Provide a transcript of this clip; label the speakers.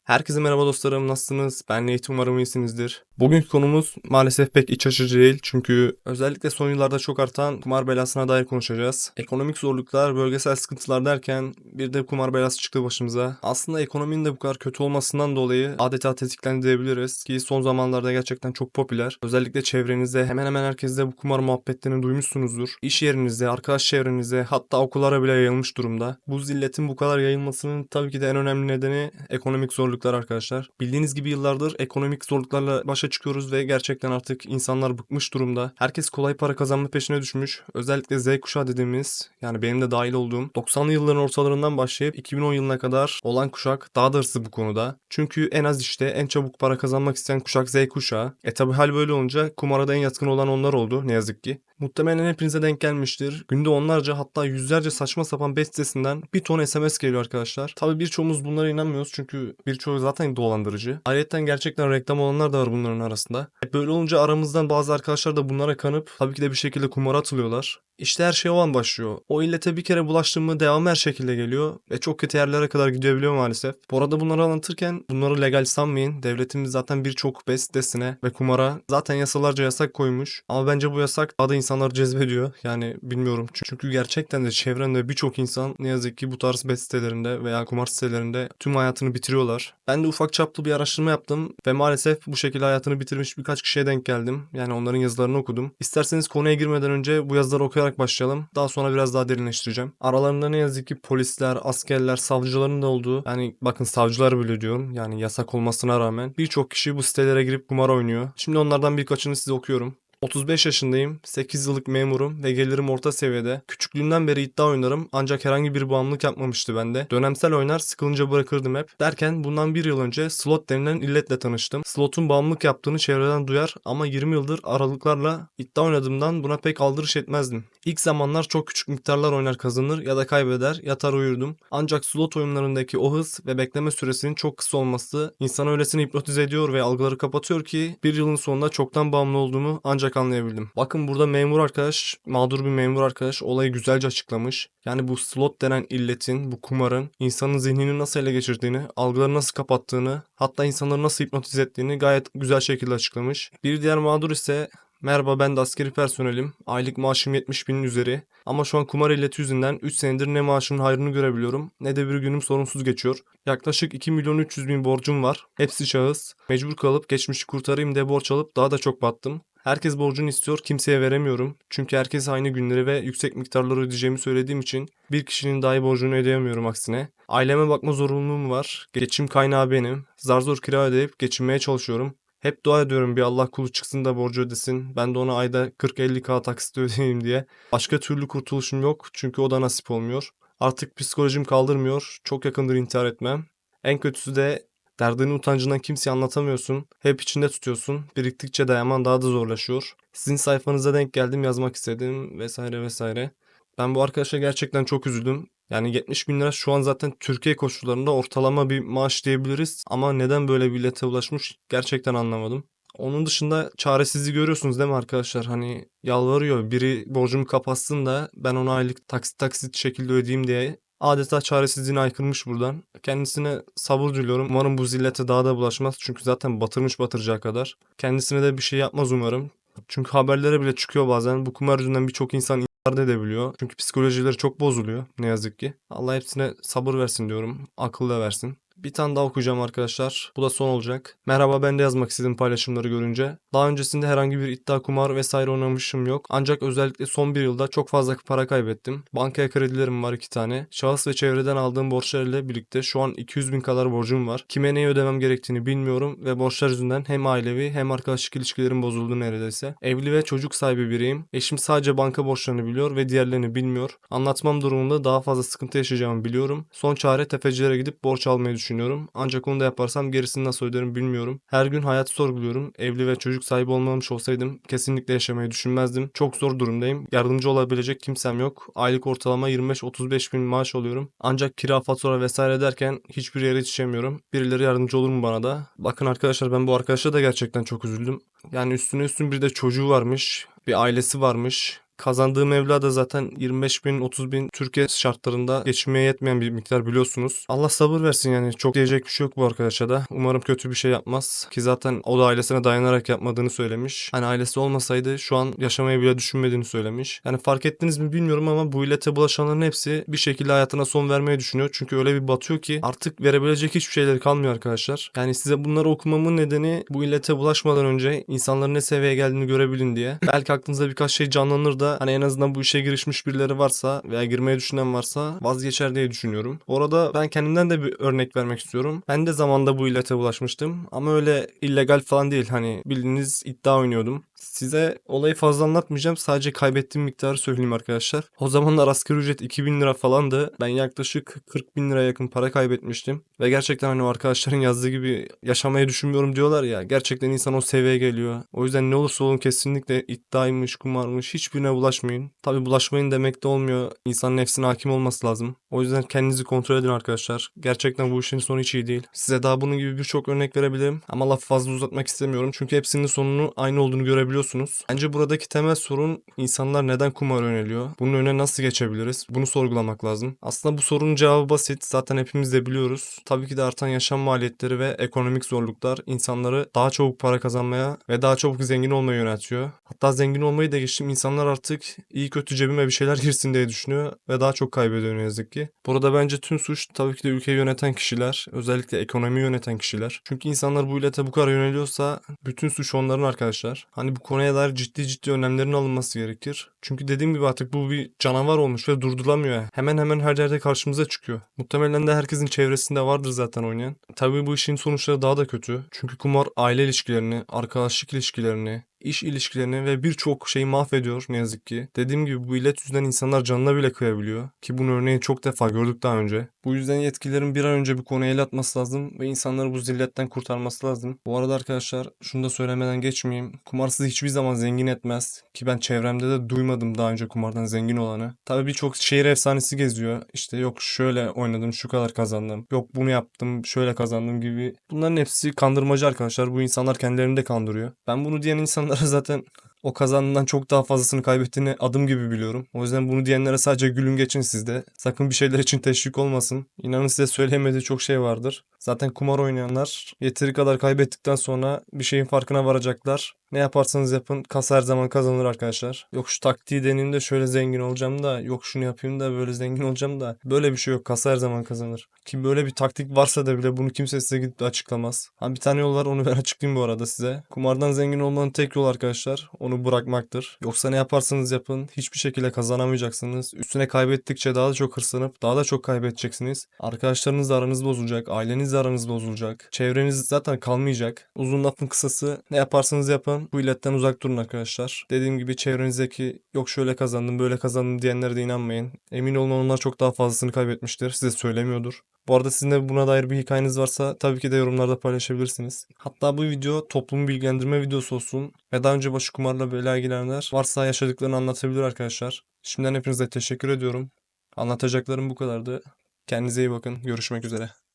Speaker 1: Herkese merhaba dostlarım, nasılsınız? Ben Nate, umarım iyisinizdir. Bugünkü konumuz maalesef pek iç açıcı değil çünkü özellikle son yıllarda çok artan kumar belasına dair konuşacağız. Ekonomik zorluklar, bölgesel sıkıntılar derken bir de kumar belası çıktı başımıza. Aslında ekonominin de bu kadar kötü olmasından dolayı adeta tetiklendi diyebiliriz ki son zamanlarda gerçekten çok popüler. Özellikle çevrenizde hemen hemen herkes de bu kumar muhabbetlerini duymuşsunuzdur. İş yerinizde, arkadaş çevrenizde, hatta okullara bile yayılmış durumda. Bu zilletin bu kadar yayılmasının tabii ki de en önemli nedeni ekonomik zorluklar arkadaşlar. Bildiğiniz gibi yıllardır ekonomik zorluklarla başa çıkıyoruz ve gerçekten artık insanlar bıkmış durumda. Herkes kolay para kazanma peşine düşmüş. Özellikle Z kuşağı dediğimiz, yani benim de dahil olduğum 90'lı yılların ortalarından başlayıp 2010 yılına kadar olan kuşak daha da hırslı bu konuda. Çünkü en az işte en çabuk para kazanmak isteyen kuşak Z kuşağı. Tabi hal böyle olunca kumara da en yatkın olan onlar oldu ne yazık ki. Muhtemelen hepinize denk gelmiştir. Günde onlarca, hatta yüzlerce saçma sapan bet sitesinden bir ton SMS geliyor arkadaşlar. Tabi birçoğumuz bunlara inanmıyoruz çünkü birçoğu zaten dolandırıcı. Ayrıca gerçekten reklam olanlar da var bunların arasında. Böyle olunca aramızdan bazı arkadaşlar da bunlara kanıp tabii ki de bir şekilde kumara atılıyorlar. İşte her şey o an başlıyor. O illete bir kere bulaştın mı devamı her şekilde geliyor ve çok kötü yerlere kadar gidebiliyor maalesef. Bu arada bunları anlatırken bunları legal sanmayın. Devletimiz zaten birçok bet sitesine ve kumara zaten yasalarca yasak koymuş. Ama bence bu yasak daha da insanları cezbediyor. Yani bilmiyorum. Çünkü gerçekten de çevremde birçok insan ne yazık ki bu tarz bet sitelerinde veya kumar sitelerinde tüm hayatını bitiriyorlar. Ben de ufak çaplı bir araştırma yaptım ve maalesef bu şekilde hayatını bitirmiş birkaç kişiye denk geldim. Yani onların yazılarını okudum. İsterseniz konuya girmeden önce bu yazıları okuyarak başlayalım. Daha sonra biraz daha derinleştireceğim. Aralarında ne yazık ki polisler, askerler, savcıların da olduğu, yani bakın savcılar bile diyorum, yani yasak olmasına rağmen birçok kişi bu sitelere girip kumar oynuyor. Şimdi onlardan birkaçını size okuyorum. 35 yaşındayım, 8 yıllık memurum ve gelirim orta seviyede. Küçüklüğümden beri iddia oynarım ancak herhangi bir bağımlılık yapmamıştı bende. Dönemsel oynar, sıkılınca bırakırdım hep. Derken bundan bir yıl önce slot denilen illetle tanıştım. Slotun bağımlılık yaptığını çevreden duyar ama 20 yıldır aralıklarla iddia oynadığımdan buna pek aldırış etmezdim. İlk zamanlar çok küçük miktarlar oynar, kazanır ya da kaybeder, yatar uyurdum. Ancak slot oyunlarındaki o hız ve bekleme süresinin çok kısa olması insanı öylesine hipnotize ediyor ve algıları kapatıyor ki bir yılın sonunda çoktan bağımlı olduğumu ancak anlayabildim. Bakın burada memur arkadaş, mağdur bir memur arkadaş olayı güzelce açıklamış. Yani bu slot denen illetin, bu kumarın insanın zihnini nasıl ele geçirdiğini, algıları nasıl kapattığını, hatta insanları nasıl hipnotize ettiğini gayet güzel şekilde açıklamış. Bir diğer mağdur ise: merhaba, ben de askeri personelim. Aylık maaşım 70 binin üzeri. Ama şu an kumar illeti yüzünden 3 senedir ne maaşımın hayrını görebiliyorum ne de bir günüm sorunsuz geçiyor. Yaklaşık 2 milyon 300 bin borcum var. Hepsi şahıs. Mecbur kalıp geçmişi kurtarayım diye borç alıp daha da çok battım. Herkes borcunu istiyor, kimseye veremiyorum. Çünkü herkes aynı günleri ve yüksek miktarları ödeyeceğimi söylediğim için bir kişinin dahi borcunu ödeyemiyorum aksine. Aileme bakma zorunluluğum var. Geçim kaynağı benim. Zar zor kira ödeyip geçinmeye çalışıyorum. Hep dua ediyorum bir Allah kulu çıksın da borcu ödesin. Ben de ona ayda 40-50K taksit ödeyeyim diye. Başka türlü kurtuluşum yok çünkü o da nasip olmuyor. Artık psikolojim kaldırmıyor. Çok yakındır intihar etmem. En kötüsü de derdini utancından kimseye anlatamıyorsun. Hep içinde tutuyorsun. Biriktikçe dayanman daha da zorlaşıyor. Sizin sayfanıza denk geldim, yazmak istedim vesaire vesaire. Ben bu arkadaşa gerçekten çok üzüldüm. Yani 70 bin lira şu an zaten Türkiye koşullarında ortalama bir maaş diyebiliriz. Ama neden böyle bir illete ulaşmış gerçekten anlamadım. Onun dışında çaresizliği görüyorsunuz değil mi arkadaşlar? Hani yalvarıyor biri borcumu kapatsın da ben ona aylık taksit taksit şekilde ödeyeyim diye. Adeta çaresizliğini aykırmış buradan. Kendisine sabır diliyorum. Umarım bu zillete daha da bulaşmaz. Çünkü zaten batırmış batıracağı kadar. Kendisine de bir şey yapmaz umarım. Çünkü haberlere bile çıkıyor bazen. Bu kumar yüzünden birçok insan intihar da edebiliyor. Çünkü psikolojileri çok bozuluyor ne yazık ki. Allah hepsine sabır versin diyorum. Akıl da versin. Bir tane daha okuyacağım arkadaşlar. Bu da son olacak. Merhaba, ben de yazmak istedim paylaşımları görünce. Daha öncesinde herhangi bir iddia, kumar vesaire oynamışım yok. Ancak özellikle son bir yılda çok fazla para kaybettim. Bankaya kredilerim var 2 tane. Şahıs ve çevreden aldığım borçlar ile birlikte şu an 200 bin kadar borcum var. Kime neyi ödemem gerektiğini bilmiyorum ve borçlar yüzünden hem ailevi hem arkadaşlık ilişkilerim bozuldu neredeyse. Evli ve çocuk sahibi biriyim. Eşim sadece banka borçlarını biliyor ve diğerlerini bilmiyor. Anlatmam durumunda daha fazla sıkıntı yaşayacağımı biliyorum. Son çare tefecilere gidip borç almayı düşünüyorum. Ancak onu da yaparsam gerisini nasıl öderim bilmiyorum. Her gün hayatı sorguluyorum. Evli ve çocuk sahibi olmamış olsaydım kesinlikle yaşamayı düşünmezdim. Çok zor durumdayım. Yardımcı olabilecek kimsem yok. Aylık ortalama 25-35 bin maaş alıyorum. Ancak kira, fatura vesaire derken hiçbir yere yetişemiyorum. Birileri yardımcı olur mu bana da? Bakın arkadaşlar, ben bu arkadaşa da gerçekten çok üzüldüm. Yani üstüne üstün bir de çocuğu varmış. Bir ailesi varmış. Kazandığı meblağ da zaten 25 bin 30 bin Türkiye şartlarında geçinmeye yetmeyen bir miktar biliyorsunuz. Allah sabır versin yani. Çok diyecek bir şey yok bu arkadaşa da. Umarım kötü bir şey yapmaz. Ki zaten o da ailesine dayanarak yapmadığını söylemiş. Hani ailesi olmasaydı şu an yaşamayı bile düşünmediğini söylemiş. Yani fark ettiniz mi bilmiyorum ama bu illete bulaşanların hepsi bir şekilde hayatına son vermeyi düşünüyor. Çünkü öyle bir batıyor ki artık verebilecek hiçbir şeyleri kalmıyor arkadaşlar. Yani size bunları okumamın nedeni bu illete bulaşmadan önce insanların ne seviyeye geldiğini görebilin diye. Belki aklınızda birkaç şey canlanır da hani en azından bu işe girişmiş birileri varsa veya girmeyi düşünen varsa vazgeçer diye düşünüyorum. Orada ben kendimden de bir örnek vermek istiyorum. Ben de zamanda bu illete bulaşmıştım ama öyle illegal falan değil. Hani bildiğiniz iddia oynuyordum. Size olayı fazla anlatmayacağım. Sadece kaybettiğim miktarı söyleyeyim arkadaşlar. O zamanlar asgari ücret 2000 lira falandı. Ben yaklaşık 40 bin liraya yakın para kaybetmiştim. Ve gerçekten hani o arkadaşların yazdığı gibi yaşamayı düşünmüyorum diyorlar ya. Gerçekten insan o seviyeye geliyor. O yüzden ne olursa olun kesinlikle iddiaymış, kumarmış hiçbirine bulaşmayın. Tabi bulaşmayın demek de olmuyor. İnsanın nefsine hakim olması lazım. O yüzden kendinizi kontrol edin arkadaşlar. Gerçekten bu işin sonu hiç iyi değil. Size daha bunun gibi birçok örnek verebilirim. Ama lafı fazla uzatmak istemiyorum. Çünkü hepsinin sonunu aynı olduğunu görebiliyorsunuz. Bence buradaki temel sorun insanlar neden kumara yöneliyor? Bunun önüne nasıl geçebiliriz? Bunu sorgulamak lazım. Aslında bu sorunun cevabı basit. Zaten hepimiz de biliyoruz. Tabii ki de artan yaşam maliyetleri ve ekonomik zorluklar insanları daha çabuk para kazanmaya ve daha çabuk zengin olmaya yöneltiyor. Hatta zengin olmayı da geçtim. İnsanlar artık iyi kötü cebime bir şeyler girsin diye düşünüyor ve daha çok kaybediyor ne yazık ki. Burada bence tüm suç tabii ki de ülkeyi yöneten kişiler, özellikle ekonomiyi yöneten kişiler. Çünkü insanlar bu illete bu kadar yöneliyorsa bütün suç onların arkadaşlar. Hani bu konuya dair ciddi önlemlerin alınması gerekir. Çünkü dediğim gibi artık bu bir canavar olmuş ve durdurulamıyor. Hemen hemen her yerde karşımıza çıkıyor. Muhtemelen de herkesin çevresinde vardır zaten oynayan. Tabii bu işin sonuçları daha da kötü. Çünkü kumar aile ilişkilerini, arkadaşlık ilişkilerini, iş ilişkilerini ve birçok şeyi mahvediyor ne yazık ki. Dediğim gibi bu illet yüzünden insanlar canına bile kıyabiliyor. Ki bunun örneğini çok defa gördük daha önce. Bu yüzden yetkililerin bir an önce bu konuya el atması lazım ve insanları bu zilletten kurtarması lazım. Bu arada arkadaşlar şunu da söylemeden geçmeyeyim. Kumar sizi hiçbir zaman zengin etmez. Ki ben çevremde de duymadım daha önce kumardan zengin olanı. Tabii birçok şehir efsanesi geziyor. İşte yok şöyle oynadım şu kadar kazandım. Yok bunu yaptım şöyle kazandım gibi. Bunların hepsi kandırmacı arkadaşlar. Bu insanlar kendilerini de kandırıyor. Ben bunu diyen insanlara zaten o kazandığından çok daha fazlasını kaybettiğini adım gibi biliyorum. O yüzden bunu diyenlere sadece gülün geçin siz de. Sakın bir şeyler için teşvik olmasın. İnanın size söyleyemediği çok şey vardır. Zaten kumar oynayanlar yeteri kadar kaybettikten sonra bir şeyin farkına varacaklar. Ne yaparsanız yapın kasa her zaman kazanır arkadaşlar. Yok şu taktiği deneyim de şöyle zengin olacağım da yok şunu yapayım da böyle zengin olacağım da böyle bir şey yok, kasa her zaman kazanır. Ki böyle bir taktik varsa da bile bunu kimse size gidip de açıklamaz. Ha bir tane yol var, onu ben açıklayayım bu arada size. Kumardan zengin olmanın tek yolu arkadaşlar onu bırakmaktır. Yoksa ne yaparsanız yapın hiçbir şekilde kazanamayacaksınız. Üstüne kaybettikçe daha da çok hırslanıp daha da çok kaybedeceksiniz. Arkadaşlarınızla aranız bozulacak, ailenizle aranız bozulacak. Çevreniz zaten kalmayacak. Uzun lafın kısası ne yaparsanız yapın bu illetten uzak durun arkadaşlar. Dediğim gibi çevrenizdeki yok şöyle kazandım böyle kazandım diyenlere de inanmayın. Emin olun onlar çok daha fazlasını kaybetmiştir. Size söylemiyordur. Bu arada sizin de buna dair bir hikayeniz varsa tabii ki de yorumlarda paylaşabilirsiniz. Hatta bu video toplumu bilgilendirme videosu olsun ve daha önce başı kumarla böyle ilgilenenler varsa yaşadıklarını anlatabilir arkadaşlar. Şimdiden hepinize teşekkür ediyorum. Anlatacaklarım bu kadardı. Kendinize iyi bakın. Görüşmek üzere.